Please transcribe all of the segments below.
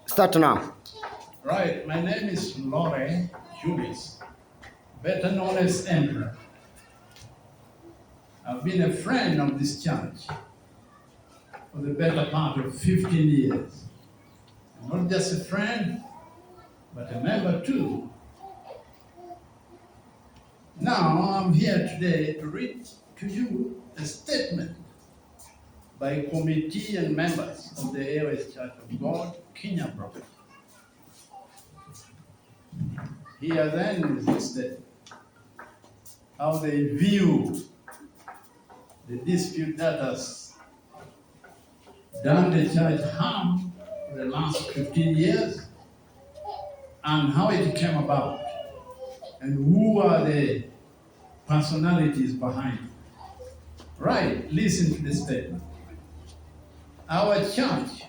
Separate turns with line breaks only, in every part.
Start now.
Right, my name is Lore Julius, better known as Emperor. I've been a friend of this church for the better part of 15 years. And not just a friend, but a member too. Now I'm here today to read to you a statement by a committee and members of the AOS Church of God, Kenya Province. Here then is listed how they view the dispute that has done the church harm for the last 15 years and how it came about and who are the personalities behind it. Right, listen to the statement. Our church,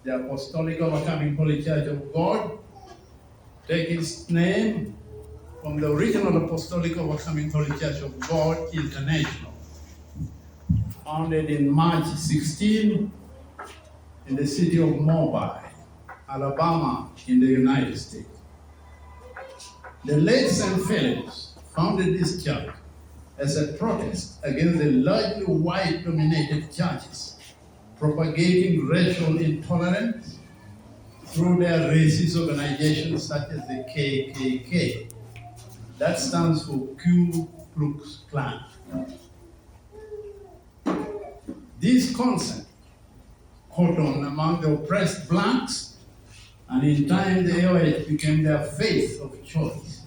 the Apostolic Overcoming Holy Church of God, takes its name from the original Apostolic Overcoming Holy Church of God International, founded in March 16 in the city of Mobile, Alabama, in the United States. The late St. Phillips founded this church as a protest against the largely white-dominated churches, propagating racial intolerance through their racist organizations such as the KKK. That stands for Ku Klux Klan. This concept caught on among the oppressed blacks, and in time the AOS became their faith of choice.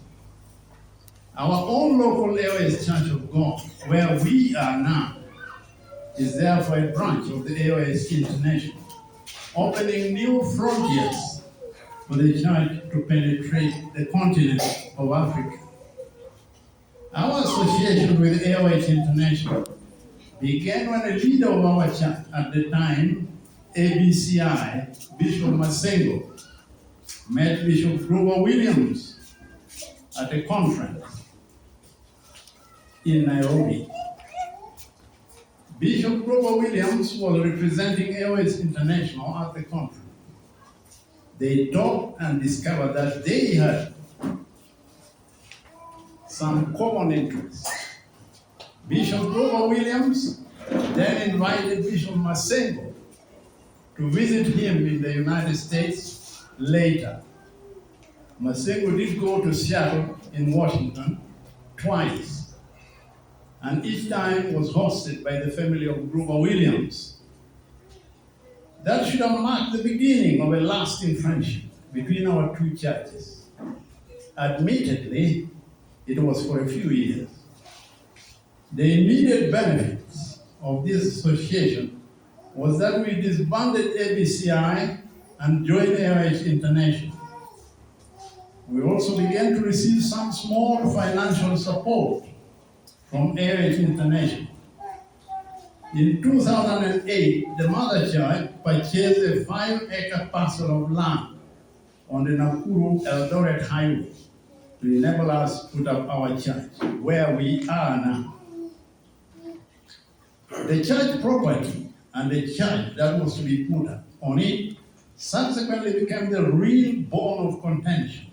Our own local AOS Church of God, where we are now, is therefore a branch of the AOS International, opening new frontiers for the church to penetrate the continent of Africa. Our association with AOS International began when a leader of our church at the time, ABCI, Bishop Masengo, met Bishop Grover Williams at a conference in Nairobi. Bishop Grover Williams was representing AOS International at the conference. They talked and discovered that they had some common interests. Bishop Grover Williams then invited Bishop Masengo to visit him in the United States later. Masengo did go to Seattle in Washington twice, and each time was hosted by the family of Grover Williams. That should have marked the beginning of a lasting friendship between our two churches. Admittedly, it was for a few years. The immediate benefits of this association was that we disbanded ABCI and joined AOS International. We also began to receive some small financial support from AOS International. In 2008, the mother church purchased a 5-acre parcel of land on the Nakuru-Eldoret Highway to enable us to put up our church, where we are now. The church property and the church that was to be put up on it subsequently became the real bone of contention.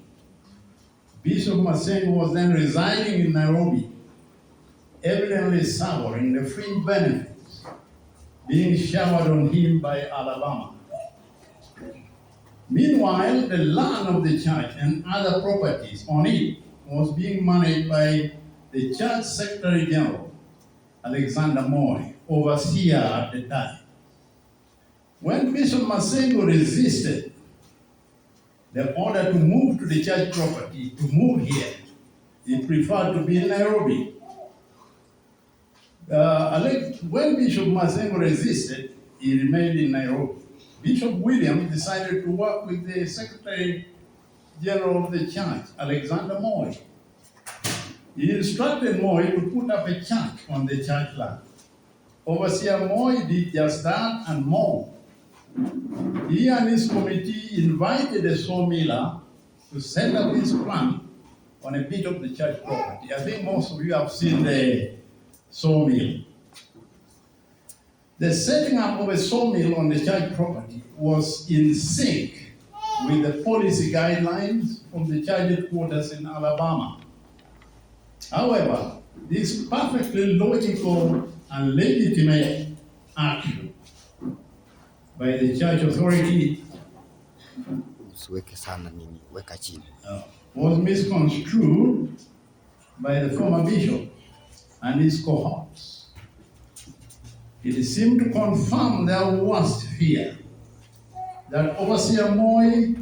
Bishop Masengo was then residing in Nairobi, evidently savoring the fringe benefits being showered on him by Alabama. Meanwhile, the land of the church and other properties on it was being managed by the church Secretary General, Alexander Moy, overseer at the time. When Bishop Masengo resisted the order to move to the church property, to move here, he preferred to be in Nairobi. When Bishop Masengo resisted, he remained in Nairobi. Bishop Williams decided to work with the Secretary General of the church, Alexander Moy. He instructed Moy to put up a church on the church land. Overseer Moy did just that and more. He and his committee invited a sawmiller to set up his plant on a bit of the church property. I think most of you have seen the sawmill. The setting up of a sawmill on the church property was in sync with the policy guidelines from the church headquarters in Alabama. However, this perfectly logical and legitimate action by the church authority
Usiweke sana nini, weka chini.
Was misconstrued by the former bishop and his cohorts. It seemed to confirm their worst fear that Overseer Moi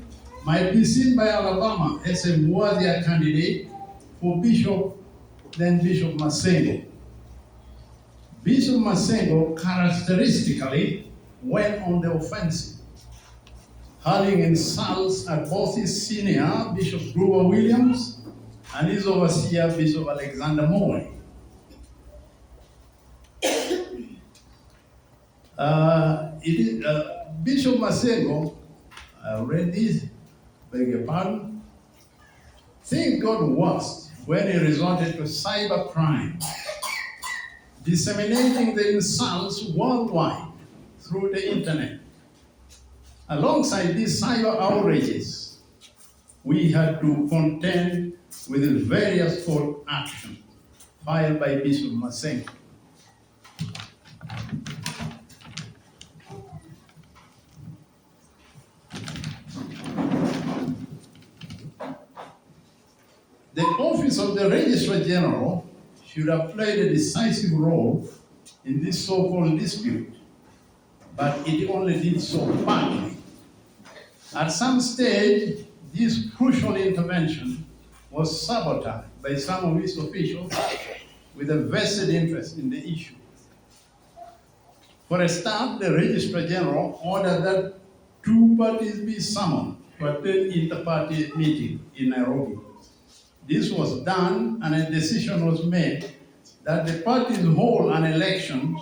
might be seen by Alabama as a worthier candidate for bishop than Bishop Masengo. Bishop Masengo characteristically went on the offensive, hurling insults at both his senior, Bishop Grover Williams, and his overseer, Bishop Alexander Moi. Bishop Masengo, I read this, beg your pardon. Things got worse when he resorted to cybercrime, disseminating the insults worldwide through the internet. Alongside these cyber outrages, we had to contend with the various court actions filed by Bishop Masengo. The office of the Registrar General should have played a decisive role in this so-called dispute, but it only did so partly. At some stage, this crucial intervention was sabotaged by some of its officials with a vested interest in the issue. For a start, the Registrar General ordered that 2 parties be summoned to attend inter-party meeting in Nairobi. This was done, and a decision was made that the parties hold an election